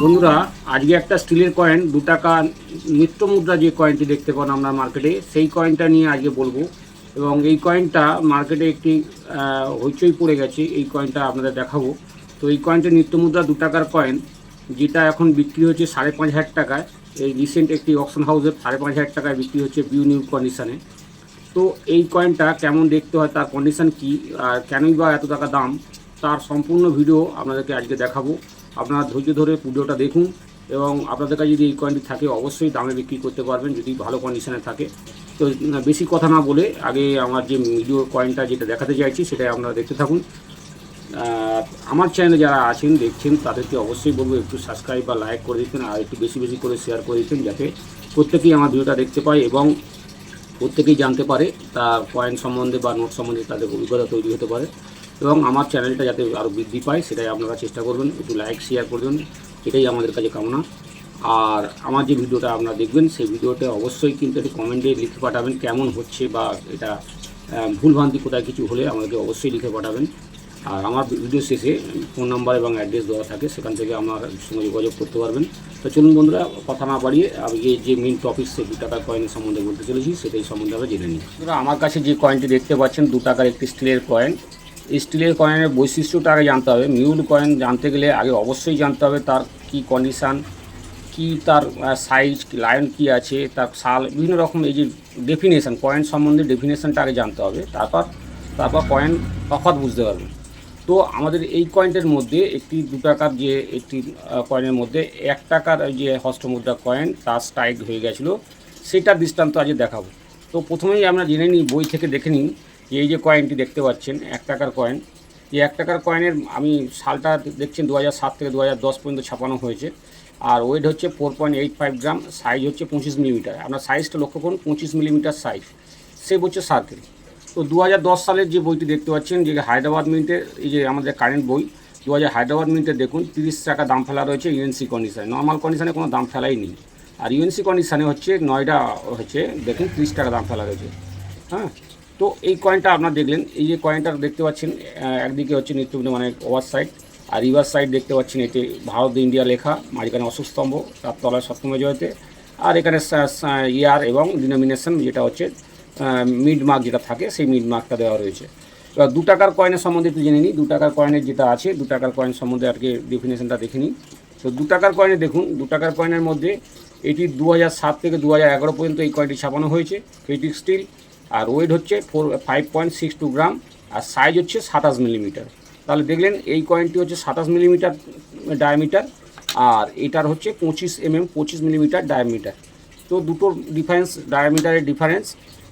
বন্ধুরা, আজকে একটা স্টিলের কয়েন 2 টাকা নিত্য মুদ্রা যে কয়েনটি দেখতে পান আমরা মার্কেটে, সেই কয়েনটা নিয়ে আজকে বলবো। এবং এই কয়েনটা মার্কেটে একটি হইচই পড়ে গেছে, এই কয়েনটা আপনাদের দেখাবো। তো এই কয়েনটা নিত্য মুদ্রা 2 টাকার কয়েন, যেটা এখন বিক্রি হচ্ছে 5,500 টাকায়। এই রিসেন্ট একটি অকশন হাউসে 5,500 টাকায় বিক্রি হচ্ছে বিউ নিউ কন্ডিশানে। তো এই কয়েনটা কেমন দেখতে হয়, তার কন্ডিশান কী, আর কেনই বা এত টাকা দাম, তার সম্পূর্ণ ভিডিও আপনাদেরকে আজকে দেখাবো। আপনারা ধৈর্য ধরে ভিডিওটা দেখুন, এবং আপনাদের কাছে যদি এই কয়েনটি থাকে অবশ্যই দামে বিক্রি করতে পারবেন যদি ভালো কন্ডিশনে থাকে। তো বেশি কথা না বলে আগে আমার যে ভিডিও কয়েনটা যেটা দেখাতে চাইছি সেটাই আপনারা দেখতে থাকুন। আমার চ্যানেলে যারা আছেন দেখছেন তাদেরকে অবশ্যই বলবো একটু সাবস্ক্রাইব বা লাইক করে দিতেন, আর একটু বেশি বেশি করে শেয়ার করে দিতেন, যাতে প্রত্যেকেই আমার ভিডিওটা দেখতে পায় এবং প্রত্যেকেই জানতে পারে তার কয়েন সম্বন্ধে বা নোট সম্বন্ধে তাদের অভিজ্ঞতা তৈরি হতে পারে। এবং আমার চ্যানেলটা যাতে আরও বৃদ্ধি পায় সেটাই আপনারা চেষ্টা করবেন, একটু লাইক শেয়ার করবেন, এটাই আমাদের কাছে কামনা। আর আমার যে ভিডিওটা আপনারা দেখবেন সেই ভিডিওতে অবশ্যই কিন্তু একটু কমেন্টে লিখে পাঠাবেন কেমন হচ্ছে, বা এটা ভুলভ্রান্তি কোথায় কিছু হলে আমাদেরকে অবশ্যই লিখে পাঠাবেন। আর আমার ভিডিও শেষে ফোন নাম্বার এবং অ্যাড্রেস দেওয়া থাকে, সেখান থেকে আমার সঙ্গে যোগাযোগ করতে পারবেন। তো চলুন বন্ধুরা, কথা না বাড়িয়ে আমি যে মেন টপিক সে 2 টাকার কয়েনের সম্বন্ধে বলতে চলেছি সেটাই সম্বন্ধে আমরা জেনে নিই। বন্ধুরা, আমার কাছে যে কয়েনটি দেখতে পাচ্ছেন 2 টাকার একটি স্টিলের কয়েন। এই স্টিলের কয়েনের বৈশিষ্ট্যটা আগে জানতে হবে। মিউল কয়েন জানতে গেলে আগে অবশ্যই জানতে হবে তার কী কন্ডিশান, কি তার সাইজ, লায়ন কী আছে, তার সাল, বিভিন্ন রকম এই যে ডেফিনেশান, কয়েন সম্বন্ধে ডেফিনেশানটা আগে জানতে হবে। তারপর কয়েন তফাৎ বুঝতে পারবেন। তো আমাদের এই কয়েনটার মধ্যে একটি 2 টাকার যে একটি কয়েনের মধ্যে 1 টাকার যে হস্তমুদ্রা কয়েন তার স্ট্রাইক হয়ে গেছিলো, সেটার দৃষ্টান্ত আজকে দেখাবো। তো প্রথমেই আমরা জেনে নিই, বই থেকে দেখে নিই যে এই যে কয়েনটি দেখতে পাচ্ছেন 1 টাকার কয়েন। এই 1 টাকার কয়েনের আমি সালটা দেখছেন 2007 থেকে 2010 পর্যন্ত ছাপানো হয়েছে। আর ওয়েট হচ্ছে 4.85 গ্রাম, সাইজ হচ্ছে 25 মিলিমিটার। আপনার সাইজটা লক্ষ্য করুন, 25 মিলিমিটার সাইজ। সেভ হচ্ছে সার্কেল। তো 2010 সালের যে বইটি দেখতে পাচ্ছেন, যে হায়দ্রাবাদ মিন্টের, এই যে আমাদের কারেন্ট বই 2000 হায়দ্রাবাদ মিন্টের দেখুন 30 টাকা দাম ফেলা রয়েছে ইউএনসি কন্ডিশানে। নর্মাল কন্ডিশানে কোনো দাম ফেলাই নেই, আর ইউএনসি কন্ডিশানে হচ্ছে নয়ডা হচ্ছে দেখুন 30 টাকা দাম ফেলা রয়েছে। হ্যাঁ, তো এই কয়েনটা আপনারা দেখলেন, এই যে কয়েনটা দেখতে পাচ্ছেন একদিকে হচ্ছে নিত্যদিন মানে ওভার সাইড, আর রিভার সাইড দেখতে পাচ্ছেন এটি ভারত ইন্ডিয়া লেখা, মাঝখানে অশোক স্তম্ভ, তার তলায় সপ্তম জয়তে, আর এখানে ইয়ার এবং ডিনোমিনেশন যেটা হচ্ছে মিড মার্ক যেটা থাকে সেই মিড মার্কটা দেওয়া রয়েছে। এবার 2 টাকার কয়েনের সম্বন্ধে একটু জেনে নিই। 2 টাকার কয়েনের যেটা আছে, 2 টাকার কয়েন সম্বন্ধে আর কি ডেফিনেশনটা দেখে নিই। তো 2 টাকার কয়েনে দেখুন, 2 টাকার কয়েনের মধ্যে এটি 2007 থেকে 2011 পর্যন্ত এই কয়েনটি ছাপানো হয়েছে, ক্রিটিক স্টিল। আর ওয়েট হচ্ছে 5.62 গ্রাম, আর সাইজ হচ্ছে 27 মিলিমিটার। তাহলে দেখলেন এই কয়েনটি হচ্ছে 27 মিলিমিটার ডায়ামিটার, আর এটার হচ্ছে 25 মিলিমিটার ডায়ামিটার। তো দুটো ডিফারেন্স, ডায়ামিটারের ডিফারেন্স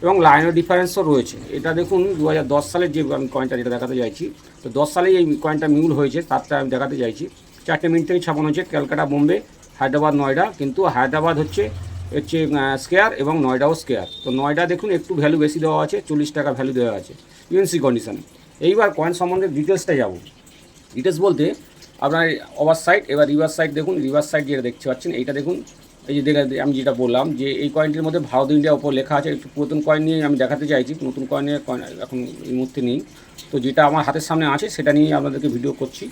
এবং লাইনের ডিফারেন্সও রয়েছে। এটা দেখুন 2010 সালের যে আমি কয়েনটা যেটা দেখাতে চাইছি, তো 10 সালেই এই কয়েনটা মিউল হয়েছে, তারটা আমি দেখাতে চাইছি। 4টে মিনিট থেকে ছাপানো হচ্ছে, ক্যালকাটা, বোম্বে, হায়দ্রাবাদ, নয়ডা। কিন্তু হায়দ্রাবাদ হচ্ছে স্কোয়ার এবং নয়ডাও স্কোয়ার। তো নয়ডা দেখুন একটু ভ্যালু বেশি দেওয়া আছে, 40 টাকা ভ্যালু দেওয়া আছে ইউএনসি কন্ডিশানে। এইবার কয়েন সম্বন্ধে ডিটেলসটা যাব। ডিটেলস বলতে আপনার ওভার সাইড, এবার রিভার সাইড দেখুন। রিভার সাইড যেটা দেখতে পাচ্ছেন এইটা দেখুন, এই যে আমি যেটা বললাম যে এই কয়েনটির মধ্যে ভারত ইন্ডিয়া ওপর লেখা আছে। একটু পুরাতন কয়েন নিয়ে আমি দেখাতে চাইছি, নতুন কয়েনের এখন এই মুহূর্তে নেই। তো যেটা আমার হাতের সামনে আছে সেটা নিয়ে আপনাদেরকে ভিডিও করছি।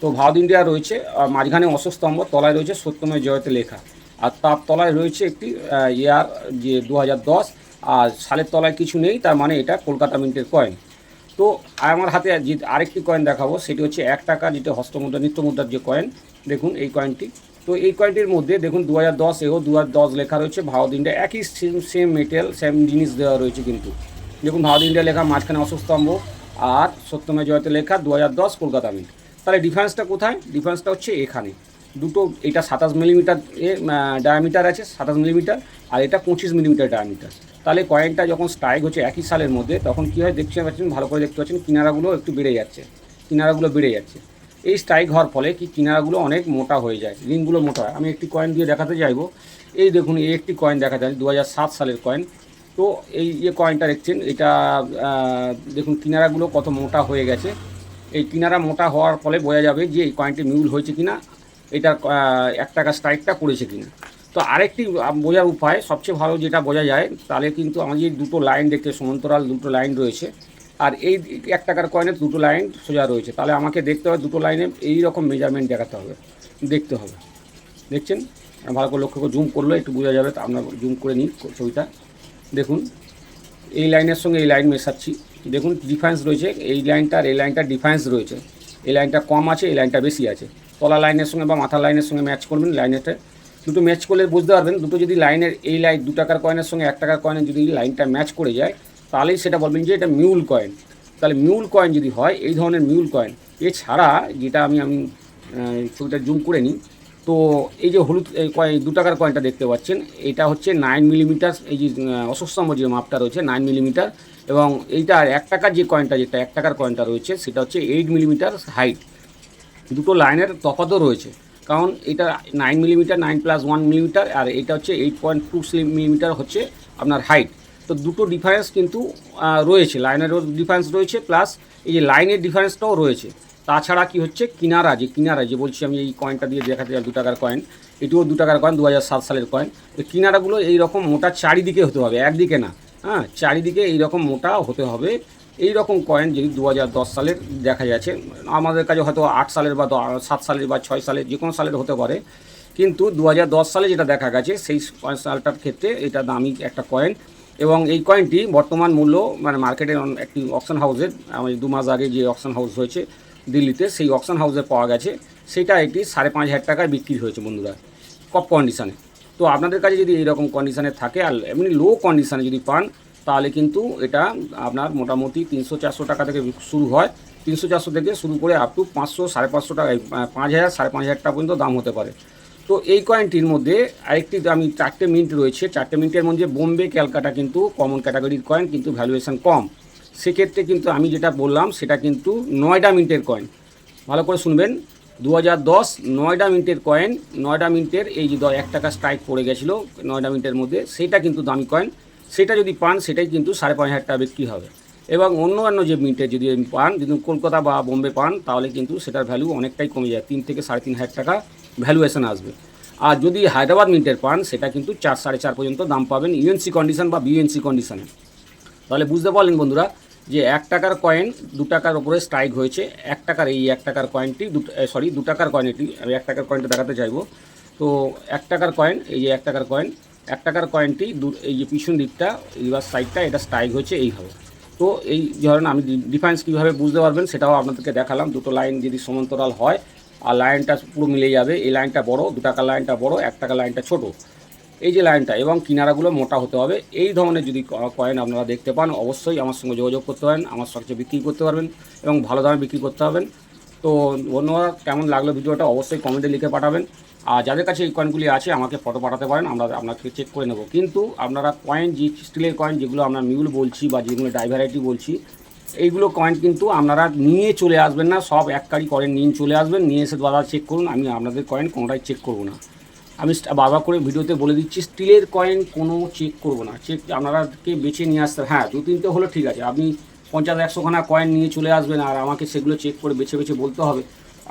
তো ভারত ইন্ডিয়া রয়েছে, মাঝখানে অশোক স্তম্ভ, তলায় রয়েছে সত্যমের জয়তে লেখা, আর তার তলায় রয়েছে একটি ইয়ার যে 2010, আর সালের তলায় কিছু নেই, তার মানে এটা কলকাতা মিন্টের কয়েন। তো আমার হাতে যে আরেকটি কয়েন দেখাবো সেটি হচ্ছে 1 টাকা, যেটা হস্তমুদ্রা নিত্য মুদ্রার যে কয়েন। দেখুন এই কয়েনটি, তো এই কয়েনটির মধ্যে দেখুন 2010 এও 2010 লেখা রয়েছে, ভারত ইন্ডিয়া একই সেম মেটেরিয়াল, সেম জিনিস দেওয়া রয়েছে। কিন্তু দেখুন ভারত ইন্ডিয়া লেখা, মাঝখানে অশোক স্তম্ভ, আর সত্যমের জয়তে লেখা 2010 কলকাতা মিন্ট। তাহলে ডিফারেন্সটা কোথায়? ডিফারেন্সটা হচ্ছে এখানে দুটো, এটা 27 মিলিমিটার ডায়ামিটার আছে, 27 মিলিমিটার, আর এটা 25 মিলিমিটার ডায়ামিটার। তাহলে কয়েনটা যখন স্ট্রাইক হচ্ছে একই সালের মধ্যে, তখন কী হয় দেখতে পাচ্ছেন, ভালো করে দেখতে পাচ্ছেন কিনারাগুলো একটু বেড়ে যাচ্ছে, কিনারাগুলো বেড়ে যাচ্ছে। এই স্ট্রাইক হওয়ার ফলে কি কিনারাগুলো অনেক মোটা হয়ে যায়, রিংগুলো মোটা হয়। আমি একটি কয়েন দিয়ে দেখাতে চাইবো। এই দেখুন, এই একটি কয়েন দেখা যায় 2007 সালের কয়েন। তো এই যে কয়েনটা দেখছেন, এটা দেখুন কিনারাগুলো কত মোটা হয়ে গেছে। এই কিনারা মোটা হওয়ার ফলে বোঝা যাবে যে এই কয়েনটি মিউল হয়েছে কিনা, এটা 1 টাকা স্ট্রাইকটা করেছে কিনা। তো আরেকটি বোঝার উপায়, সবচেয়ে ভালো যেটা বোঝা যায়, তাহলে কিন্তু আমাদের দুটো লাইন দেখতে সমান্তরাল দুটো লাইন রয়েছে, আর এই 1 টাকার কয়েনের দুটো লাইন সোজা রয়েছে। তাহলে আমাকে দেখতে হবে দুটো লাইনে এই রকম মেজারমেন্ট দেখাতে হবে, দেখতে হবে। দেখছেন, ভালো করে লক্ষ্য করে জুম করলে একটু বোঝা যাবে, তা আপনার জুম করে নিই ছবিটা। দেখুন এই লাইনের সঙ্গে এই লাইন মেশাচ্ছি, দেখুন ডিফারেন্স রয়েছে, এই লাইনটা আর এই লাইনটার ডিফারেন্স রয়েছে, এই লাইনটা কম আছে, এই লাইনটা বেশি আছে। তলা লাইনের সঙ্গে বা মাথার লাইনের সঙ্গে ম্যাচ করবেন, লাইনেরটা দুটো ম্যাচ করলে বুঝতে পারবেন, দুটো যদি লাইনের এই লাইন 2 টাকার কয়েনের সঙ্গে 1 টাকার কয়েনের যদি লাইনটা ম্যাচ করে যায়, তাহলেই সেটা বলবেন যে এটা মিউল কয়েন। তাহলে মিউল কয়েন যদি হয়, এই ধরনের মিউল কয়েন, এছাড়া যেটা আমি ছবিটা জুম করে নিই, তো এই যে হলুদ কয়েন 2 টাকার কয়েনটা দেখতে পাচ্ছেন, এটা হচ্ছে 9 মিলিমিটার, এই যে অশোক স্তম্ভ যে মাপটা রয়েছে 9 মিলিমিটার, এবং এইটা 1 টাকার যে কয়েনটা, যেটা 1 টাকার কয়েনটা রয়েছে সেটা হচ্ছে 8 মিলিমিটার হাইট। দুটো লাইনের তফাতও রয়েছে, কারণ এটা 9 মিলিমিটার, 9 প্লাস 1 মিলিমিটার, আর এটা হচ্ছে 8.2 মিলিমিটার হচ্ছে আপনার হাইট। তো দুটো ডিফারেন্স কিন্তু রয়েছে, লাইনেরও ডিফারেন্স রয়েছে, প্লাস এই যে লাইনের ডিফারেন্সটাও রয়েছে। তাছাড়া কি হচ্ছে, কিনারা যে বলছি আমি, এই কয়েনটা দিয়ে দেখাতে চাই 2 টাকার কয়েন, এটিও 2 টাকার কয়েন, 2007 সালের কয়েন। তো কিনারাগুলো এইরকম মোটা চারিদিকে হতে হবে, একদিকে না, হ্যাঁ চারিদিকে এইরকম মোটা হতে হবে। এই রকম কয়েন যদি 2010 সালের দেখা যাচ্ছে, আমাদের কাছে হয়তো 8 সালের বা 7 সালের বা 6 সালের, যে কোনো সালের হতে পারে, কিন্তু 2010 সালে যেটা দেখা গেছে সেই সালটার ক্ষেত্রে এটা দামি একটা কয়েন। এবং এই কয়েনটি বর্তমান মূল্য মানে মার্কেটের একটি অকশন হাউসের, আমি 2 মাস আগে যে অকশন হাউস হয়েছে দিল্লিতে, সেই অকশন হাউসে পাওয়া গেছে, সেটা একটি 5,500 টাকায় বিক্রি হয়েছে বন্ধুরা, কপ কন্ডিশানে। তো আপনাদের কাছে যদি এইরকম কন্ডিশানে থাকে আর এমনি লো কন্ডিশানে যদি পান, তাহলে কিন্তু এটা আপনার মোটামুটি 300-400 টাকা থেকে শুরু হয়, 300-400 থেকে শুরু করে আপ টু 500-550 টাকা, 5,000-5,500 টাকা পর্যন্ত দাম হতে পারে। তো এই কয়েনটির মধ্যে আরেকটি আমি 4টে মিন্ট রয়েছে, 4টে মিন্টের মধ্যে বোম্বে ক্যালকাটা কিন্তু কমন ক্যাটাগরির কয়েন, কিন্তু ভ্যালুয়েশন কম। সেক্ষেত্রে কিন্তু আমি যেটা বললাম সেটা কিন্তু নয়ডা মিন্টের কয়েন, ভালো করে শুনবেন, 2010 নয়ডা মিন্টের কয়েন, নয়ডা মিন্টের এই যে 1 টাকা স্ট্রাইক পড়ে গেছিলো নয়ডা মিন্টের মধ্যে, সেটা কিন্তু দামি কয়েন, সেটা যদি পান সেটাই কিন্তু 5,500 টাকা বিক্রি হবে। এবং অন্য যে মিন্টের যদি পান, যদি কলকাতা বা বোম্বে পান, তাহলে কিন্তু সেটার ভ্যালু অনেকটাই কমে যায়, 3 থেকে 3,500 টাকা ভ্যালুয়েশন আসবে। আর যদি হায়দ্রাবাদ মিন্টের পান, সেটা কিন্তু 4-4.5 পর্যন্ত দাম পাবেন ইউএনসি কন্ডিশন বা বিএনসি কন্ডিশনে। তাহলে বুঝতে পারলেন বন্ধুরা যে 1 টাকার কয়েন 2 টাকার ওপরে স্ট্রাইক হয়েছে, 1 টাকার এই 1 টাকার কয়েনটি 2 টাকার কয়েন, এটি আমি 1 টাকার কয়েনটা দেখাতে চাইবো। তো 1 টাকার কয়েন, এই যে 1 টাকার কয়েন, 1 টাকার কয়েনটি এই যে পিছন দিকটা রিভার্স সাইডটা এটা স্ট্রাইক হয়েছে এইভাবে। তো এই ধরেন আমি ডিফারেন্স কীভাবে বুঝতে পারবেন সেটাও আপনাদেরকে দেখালাম, দুটো লাইন যদি সমান্তরাল হয় আর লাইনটা পুরো মিলে যাবে, এই লাইনটা বড়, 2 টাকার লাইনটা বড়, 1 টাকার লাইনটা ছোট, এই যে লাইনটা, এবং কিনারাগুলো মোটা হতে হবে। এই ধরনের যদি কয়েন আপনারা দেখতে পান, অবশ্যই আমার সঙ্গে যোগাযোগ করতে পারেন, আমার সঙ্গে বিক্রি করতে পারবেন এবং ভালো দামে বিক্রি করতে পারবেন। তো ধন্যবাদ, কেমন লাগলো ভিডিওটা অবশ্যই কমেন্টে লিখে পাঠাবেন। আর যাদের কাছে এই কয়েনগুলি আছে আমাকে ফটো পাঠাতে পারেন, আমরা আপনাকে চেক করে নেব। কিন্তু আপনারা কয়েন, যে স্টিলের কয়েন যেগুলো আমরা মিউল বলছি বা যেগুলো ডাইভ্যারাইটি বলছি, এইগুলো কয়েন কিন্তু আপনারা নিয়ে চলে আসবেন না, সব এক কারি কয়েন নিয়ে চলে আসবেন, নিয়ে এসে দাদা চেক করুন, আমি আপনাদের কয়েন কোনোটাই চেক করব না। আমি বারবার করে ভিডিওতে বলে দিচ্ছি, স্টিলের কয়েন কোনো চেক করবো না, চেক আপনারাকে বেছে নিয়ে আসতে, হ্যাঁ 2-3টে হলো ঠিক আছে, আপনি 50-100 খানা কয়েন নিয়ে চলে আসবেন আর আমাকে সেগুলো চেক করে বেছে বেছে বলতে হবে,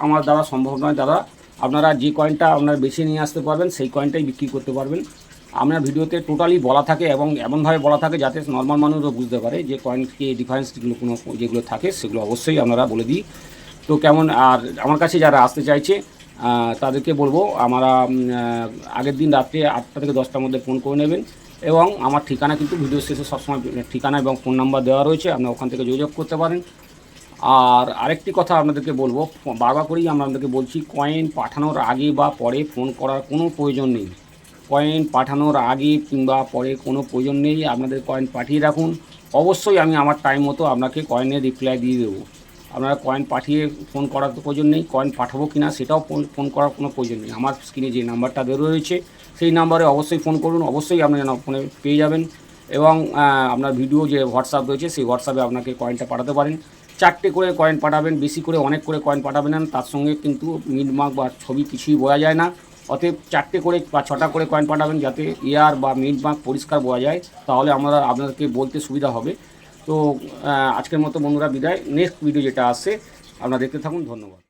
আমার দ্বারা সম্ভব নয় দাদা। আপনারা যে কয়েনটা আপনারা বেছে নিয়ে আসতে পারবেন সেই কয়েনটাই বিক্রি করতে পারবেন। আপনার ভিডিওতে টোটালি বলা থাকে এবং এমনভাবে বলা থাকে যাতে নর্মাল মানুষও বুঝতে পারে যে কয়েনকে ডিফারেন্স যেগুলো থাকে সেগুলো অবশ্যই আপনারা বলে দিই। তো কেমন, আর আমার কাছে যারা আসতে চাইছে তাদেরকে বলবো, আমরা আগের দিন রাত্রে 8টা থেকে 10টার মধ্যে ফোন করে নেবেন, এবং আমার ঠিকানা কিন্তু ভিডিও শেষে সবসময় ঠিকানা এবং ফোন নাম্বার দেওয়া রয়েছে, আপনারা ওখান থেকে যোগাযোগ করতে পারেন। আর আরেকটি কথা আপনাদেরকে বলবো, বারবার করেই আমরা আপনাদেরকে বলছি, কয়েন পাঠানোর আগে বা পরে ফোন করার কোনো প্রয়োজন নেই, কয়েন পাঠানোর আগে কিংবা পরে কোনো প্রয়োজন নেই, আপনাদের কয়েন পাঠিয়ে রাখুন, অবশ্যই আমি আমার টাইম মতো আপনাকে কয়েনের রিপ্লাই দিয়ে দেবো। আপনারা কয়েন পাঠিয়ে ফোন করার তো প্রয়োজন নেই, কয়েন পাঠাবো কি না সেটাও ফোন করার কোনো প্রয়োজন নেই, আমার স্ক্রিনে যে নাম্বারটা দেওয়া রয়েছে সেই নাম্বারে অবশ্যই ফোন করুন, অবশ্যই আপনি ফোনে পেয়ে যাবেন। এবং আপনার ভিডিও যে হোয়াটসঅ্যাপ রয়েছে সেই হোয়াটসঅ্যাপে আপনাকে কয়েনটা পাঠাতে পারেন। 4টে করে কয়েন পাঠাবেন, বেশি করে অনেক করে কয়েন পাঠাবেন না, তার সঙ্গে কিন্তু মিটমার্ক বা ছবি কিছুই বোঝা যায় না। অতএব 4টে করে বা 6টা করে কয়েন পাঠাবেন, যাতে ইয়ার বা মিটমার্ক পরিষ্কার বোঝা যায়, তাহলে আমরা আপনাদেরকে বলতে সুবিধা হবে। তো আজকের মতো বন্ধুরা বিদায়, নেক্সট ভিডিও যেটা আসছে আপনারা দেখতে থাকুন, ধন্যবাদ।